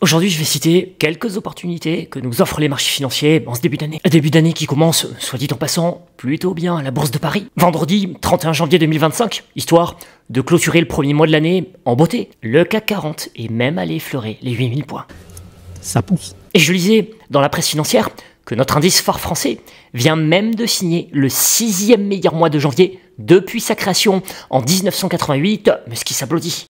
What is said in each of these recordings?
Aujourd'hui, je vais citer quelques opportunités que nous offrent les marchés financiers en ce début d'année. Un début d'année qui commence, soit dit en passant, plutôt bien à la Bourse de Paris. Vendredi 31 janvier 2025, histoire de clôturer le premier mois de l'année en beauté. Le CAC 40 est même allé effleurer les 8000 points. Ça pousse. Et je lisais dans la presse financière que notre indice phare français vient même de signer le 6e meilleur mois de janvier depuis sa création en 1988, mais ce qui s'applaudit.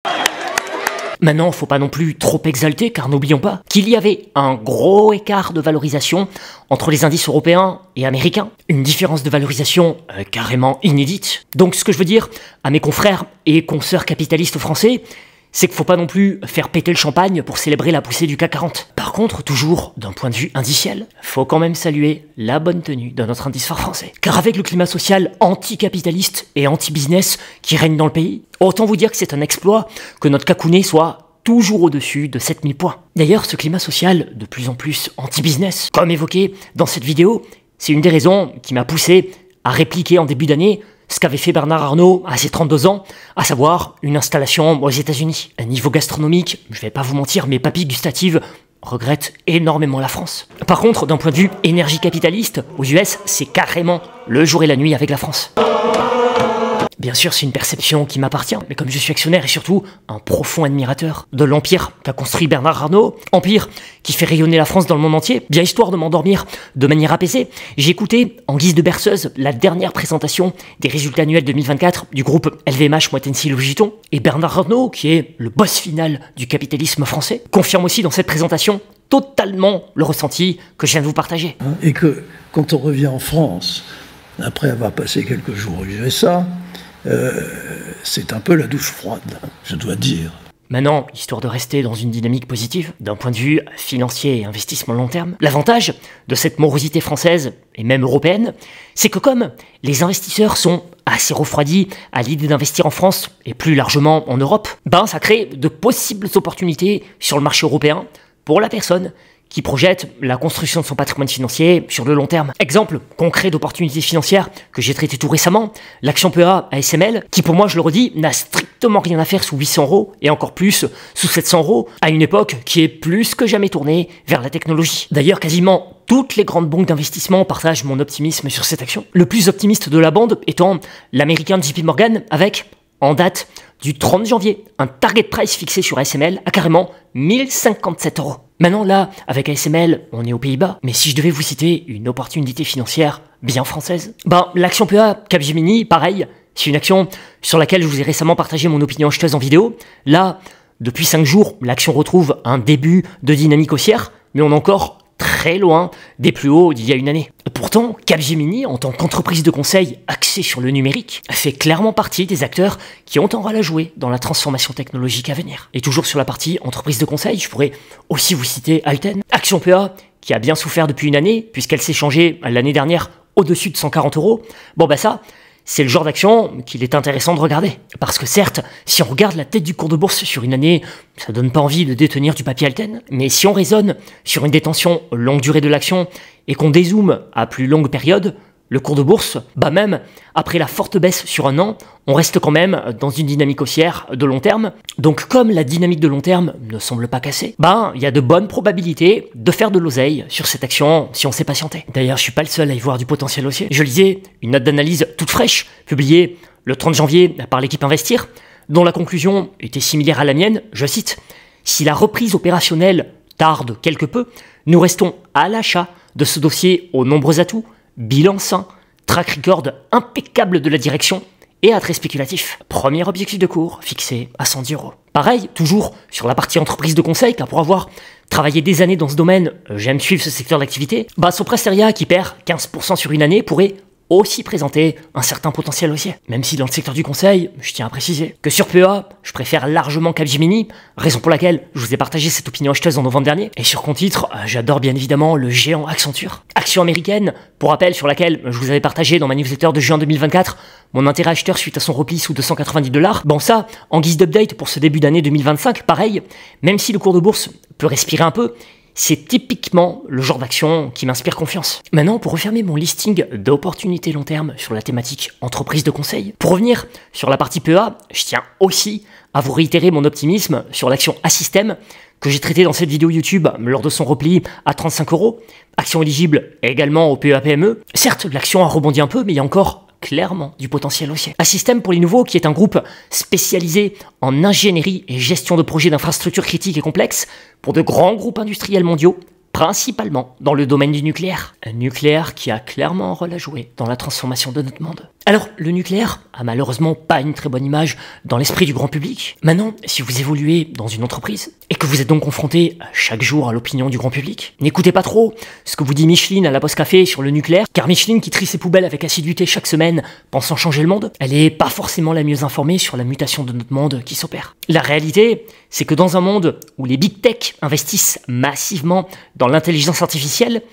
Maintenant, faut pas non plus trop exalter, car n'oublions pas qu'il y avait un gros écart de valorisation entre les indices européens et américains. Une différence de valorisation carrément inédite. Donc ce que je veux dire à mes confrères et consoeurs capitalistes français, c'est qu'il faut pas non plus faire péter le champagne pour célébrer la poussée du CAC 40. Par contre, toujours d'un point de vue indiciel, faut quand même saluer la bonne tenue de notre indice phare français. Car avec le climat social anticapitaliste et anti-business qui règne dans le pays, autant vous dire que c'est un exploit que notre cacounet soit toujours au-dessus de 7000 points. D'ailleurs, ce climat social de plus en plus anti-business, comme évoqué dans cette vidéo, c'est une des raisons qui m'a poussé à répliquer en début d'année ce qu'avait fait Bernard Arnault à ses 32 ans, à savoir une installation aux États-Unis. À niveau gastronomique, je vais pas vous mentir, mes papilles gustatives regrettent énormément la France. Par contre, d'un point de vue énergie capitaliste, aux US, c'est carrément le jour et la nuit avec la France. Bien sûr, c'est une perception qui m'appartient, mais comme je suis actionnaire et surtout un profond admirateur de l'empire qu'a construit Bernard Arnault, empire qui fait rayonner la France dans le monde entier, bien histoire de m'endormir de manière apaisée, j'ai écouté en guise de berceuse la dernière présentation des résultats annuels 2024 du groupe LVMH Moët-Hennessy Louis Vuitton, et Bernard Arnault, qui est le boss final du capitalisme français, confirme aussi dans cette présentation totalement le ressenti que je viens de vous partager. Et que quand on revient en France, après avoir passé quelques jours aux USA, c'est un peu la douche froide, je dois dire. Maintenant, histoire de rester dans une dynamique positive, d'un point de vue financier et investissement long terme, l'avantage de cette morosité française, et même européenne, c'est que comme les investisseurs sont assez refroidis à l'idée d'investir en France, et plus largement en Europe, ça crée de possibles opportunités sur le marché européen pour la personne qui projette la construction de son patrimoine financier sur le long terme. Exemple concret d'opportunités financières que j'ai traité tout récemment, l'action PEA ASML, qui pour moi, je le redis, n'a strictement rien à faire sous 800 € et encore plus sous 700 € à une époque qui est plus que jamais tournée vers la technologie. D'ailleurs, quasiment toutes les grandes banques d'investissement partagent mon optimisme sur cette action. Le plus optimiste de la bande étant l'américain JP Morgan avec, en date du 30 janvier, un target price fixé sur ASML à carrément 1057 €. Maintenant là, avec ASML, on est aux Pays-Bas, mais si je devais vous citer une opportunité financière bien française, l'action PEA Capgemini, pareil, c'est une action sur laquelle je vous ai récemment partagé mon opinion acheteuse en vidéo. Là, depuis 5 jours, l'action retrouve un début de dynamique haussière, mais on est encore très loin des plus hauts d'il y a une année. Pourtant, Capgemini, en tant qu'entreprise de conseil axée sur le numérique, fait clairement partie des acteurs qui ont un rôle à jouer dans la transformation technologique à venir. Et toujours sur la partie entreprise de conseil, je pourrais aussi vous citer Alten, action PEA, qui a bien souffert depuis une année, puisqu'elle s'est changée l'année dernière au-dessus de 140 €. Ça, c'est le genre d'action qu'il est intéressant de regarder. Parce que certes, si on regarde la tête du cours de bourse sur une année, ça donne pas envie de détenir du papier Alten. Mais si on raisonne sur une détention longue durée de l'action et qu'on dézoome à plus longue période, le cours de bourse, même après la forte baisse sur un an, on reste quand même dans une dynamique haussière de long terme. Donc comme la dynamique de long terme ne semble pas casser, il y a de bonnes probabilités de faire de l'oseille sur cette action si on sait patienter. D'ailleurs, je suis pas le seul à y voir du potentiel haussier. Je lisais une note d'analyse toute fraîche, publiée le 30 janvier par l'équipe Investir, dont la conclusion était similaire à la mienne, je cite « Si la reprise opérationnelle tarde quelque peu, nous restons à l'achat de ce dossier aux nombreux atouts, bilan sain, track record impeccable de la direction et attrait spéculatif. Premier objectif de cours fixé à 110 €. Pareil, toujours sur la partie entreprise de conseil, car pour avoir travaillé des années dans ce domaine, j'aime suivre ce secteur d'activité, Soprasteria qui perd 15% sur une année pourrait aussi présenter un certain potentiel haussier. Même si dans le secteur du conseil, je tiens à préciser que sur PEA, je préfère largement Capgemini, raison pour laquelle je vous ai partagé cette opinion acheteuse en novembre dernier. Et sur compte titre, j'adore bien évidemment le géant Accenture. Action américaine, pour rappel, sur laquelle je vous avais partagé dans ma newsletter de juin 2024 mon intérêt acheteur suite à son repli sous 290 $. Ça, en guise d'update pour ce début d'année 2025, pareil, même si le cours de bourse peut respirer un peu, c'est typiquement le genre d'action qui m'inspire confiance. Maintenant, pour refermer mon listing d'opportunités long terme sur la thématique entreprise de conseil, pour revenir sur la partie PEA, je tiens aussi à vous réitérer mon optimisme sur l'action Assystem que j'ai traité dans cette vidéo YouTube lors de son repli à 35 €, action éligible également au PEA-PME. Certes, l'action a rebondi un peu, mais il y a encore clairement du potentiel haussier. Assystem pour les nouveaux, qui est un groupe spécialisé en ingénierie et gestion de projets d'infrastructures critiques et complexes pour de grands groupes industriels mondiaux, principalement dans le domaine du nucléaire. Un nucléaire qui a clairement un rôle à jouer dans la transformation de notre monde. Alors, le nucléaire a malheureusement pas une très bonne image dans l'esprit du grand public. Maintenant, si vous évoluez dans une entreprise et que vous êtes donc confronté chaque jour à l'opinion du grand public, n'écoutez pas trop ce que vous dit Micheline à la pause café sur le nucléaire, car Micheline, qui trie ses poubelles avec assiduité chaque semaine, pensant changer le monde, elle est pas forcément la mieux informée sur la mutation de notre monde qui s'opère. La réalité, c'est que dans un monde où les big tech investissent massivement dans l'intelligence artificielle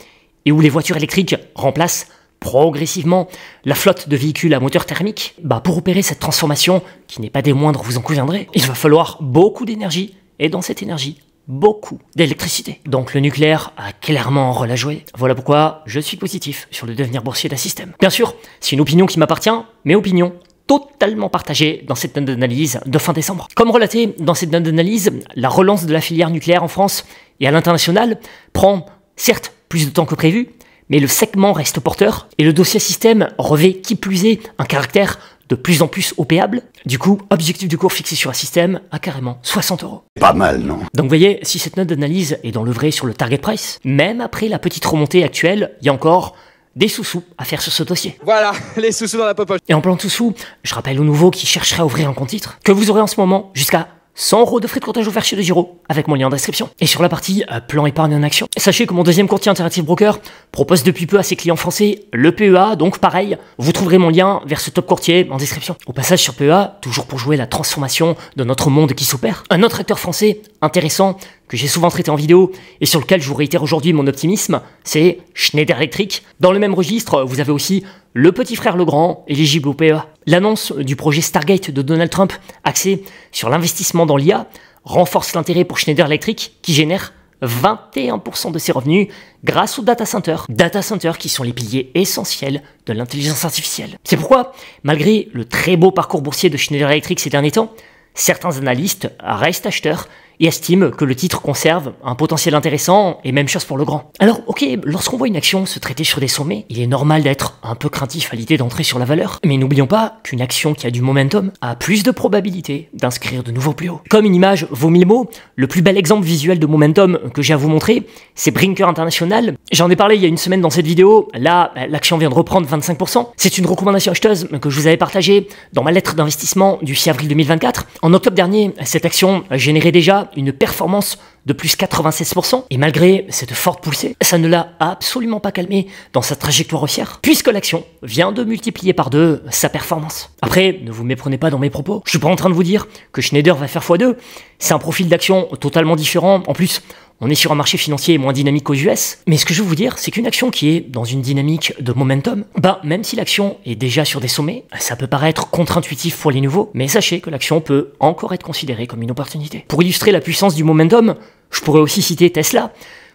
et où les voitures électriques remplacent progressivement la flotte de véhicules à moteur thermique, pour opérer cette transformation, qui n'est pas des moindres, vous en conviendrez, il va falloir beaucoup d'énergie, et dans cette énergie, beaucoup d'électricité. Donc le nucléaire a clairement un rôle à jouer. Voilà pourquoi je suis positif sur le devenir boursier d'Assystem. Bien sûr, c'est une opinion qui m'appartient, mais opinion totalement partagée dans cette note d'analyse de fin décembre. Comme relaté dans cette note d'analyse, la relance de la filière nucléaire en France et à l'international prend certes plus de temps que prévu, mais le segment reste porteur et le dossier Assystem revêt qui plus est un caractère de plus en plus opéable. Du coup, objectif de cours fixé sur Assystem à carrément 60 €. Pas mal, non? Donc vous voyez, si cette note d'analyse est dans le vrai sur le target price, même après la petite remontée actuelle, il y a encore des sous-sous à faire sur ce dossier. Voilà, les sous-sous dans la popoche. Et en parlant de sous-sous, je rappelle aux nouveaux qui chercheraient à ouvrir un compte titre que vous aurez en ce moment jusqu'à 100 € de frais de courtage offerts chez DEGIRO, avec mon lien en description. Et sur la partie plan épargne en action, sachez que mon deuxième courtier Interactive Broker propose depuis peu à ses clients français le PEA, donc pareil, vous trouverez mon lien vers ce top courtier en description. Au passage sur PEA, toujours pour jouer la transformation de notre monde qui s'opère, un autre acteur français intéressant que j'ai souvent traité en vidéo et sur lequel je vous réitère aujourd'hui mon optimisme, c'est Schneider Electric. Dans le même registre, vous avez aussi le petit frère Legrand, éligible au PEA. L'annonce du projet Stargate de Donald Trump, axé sur l'investissement dans l'IA, renforce l'intérêt pour Schneider Electric, qui génère 21% de ses revenus grâce aux data centers. Data centers qui sont les piliers essentiels de l'intelligence artificielle. C'est pourquoi, malgré le très beau parcours boursier de Schneider Electric ces derniers temps, certains analystes restent acheteurs et estiment que le titre conserve un potentiel intéressant, et même chose pour Legrand. Alors ok, lorsqu'on voit une action se traiter sur des sommets, il est normal d'être un peu craintif à l'idée d'entrer sur la valeur, mais n'oublions pas qu'une action qui a du momentum a plus de probabilité d'inscrire de nouveaux plus hauts. Comme une image vaut 1000 mots, le plus bel exemple visuel de momentum que j'ai à vous montrer, c'est Brinker International. J'en ai parlé il y a une semaine dans cette vidéo, là l'action vient de reprendre 25%. C'est une recommandation acheteuse que je vous avais partagée dans ma lettre d'investissement du 6 avril 2024. En octobre dernier, cette action générait déjà une performance de plus 96%, et malgré cette forte poussée, ça ne l'a absolument pas calmé dans sa trajectoire haussière, puisque l'action vient de multiplier par 2 sa performance. Après, ne vous méprenez pas dans mes propos, je suis pas en train de vous dire que Schneider va faire x2, c'est un profil d'action totalement différent, en plus, on est sur un marché financier moins dynamique qu'aux US, mais ce que je veux vous dire, c'est qu'une action qui est dans une dynamique de momentum, même si l'action est déjà sur des sommets, ça peut paraître contre-intuitif pour les nouveaux, mais sachez que l'action peut encore être considérée comme une opportunité. Pour illustrer la puissance du momentum, je pourrais aussi citer Tesla.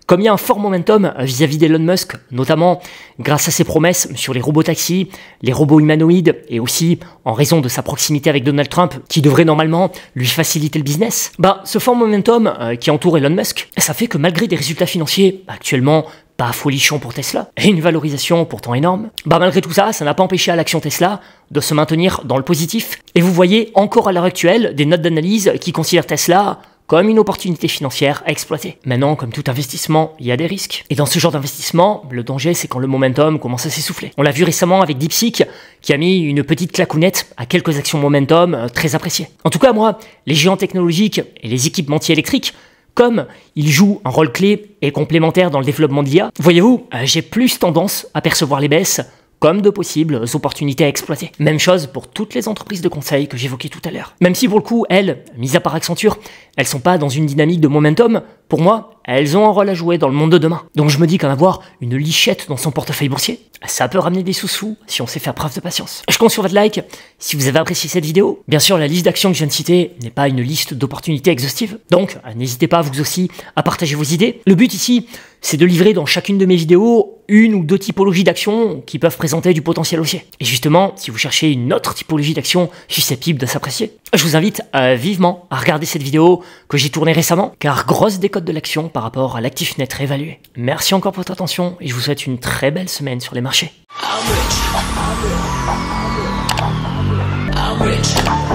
Comme il y a un fort momentum vis-à-vis d'Elon Musk, notamment grâce à ses promesses sur les robots taxis, les robots humanoïdes, et aussi en raison de sa proximité avec Donald Trump, qui devrait normalement lui faciliter le business, ce fort momentum qui entoure Elon Musk, ça fait que malgré des résultats financiers actuellement pas folichons pour Tesla, et une valorisation pourtant énorme, malgré tout ça, ça n'a pas empêché à l'action Tesla de se maintenir dans le positif. Et vous voyez encore à l'heure actuelle des notes d'analyse qui considèrent Tesla comme une opportunité financière à exploiter. Maintenant, comme tout investissement, il y a des risques. Et dans ce genre d'investissement, le danger, c'est quand le momentum commence à s'essouffler. On l'a vu récemment avec DeepSeek, qui a mis une petite clacounette à quelques actions momentum très appréciées. En tout cas, moi, les géants technologiques et les équipementiers électriques, comme ils jouent un rôle clé et complémentaire dans le développement de l'IA, voyez-vous, j'ai plus tendance à percevoir les baisses comme de possibles opportunités à exploiter. Même chose pour toutes les entreprises de conseil que j'évoquais tout à l'heure. Même si pour le coup, elles, mis à part Accenture, elles sont pas dans une dynamique de momentum, pour moi, elles ont un rôle à jouer dans le monde de demain. Donc je me dis qu'en avoir une lichette dans son portefeuille boursier, ça peut ramener des sous-sous si on sait faire preuve de patience. Je compte sur votre like si vous avez apprécié cette vidéo. Bien sûr, la liste d'actions que je viens de citer n'est pas une liste d'opportunités exhaustive, donc n'hésitez pas vous aussi à partager vos idées. Le but ici, c'est de livrer dans chacune de mes vidéos une ou deux typologies d'actions qui peuvent présenter du potentiel haussier. Et justement, si vous cherchez une autre typologie d'action susceptible de s'apprécier, je vous invite vivement à regarder cette vidéo que j'ai tournée récemment, car grosse décote de l'action par rapport à l'actif net réévalué. Merci encore pour votre attention et je vous souhaite une très belle semaine sur les marchés. I'm rich.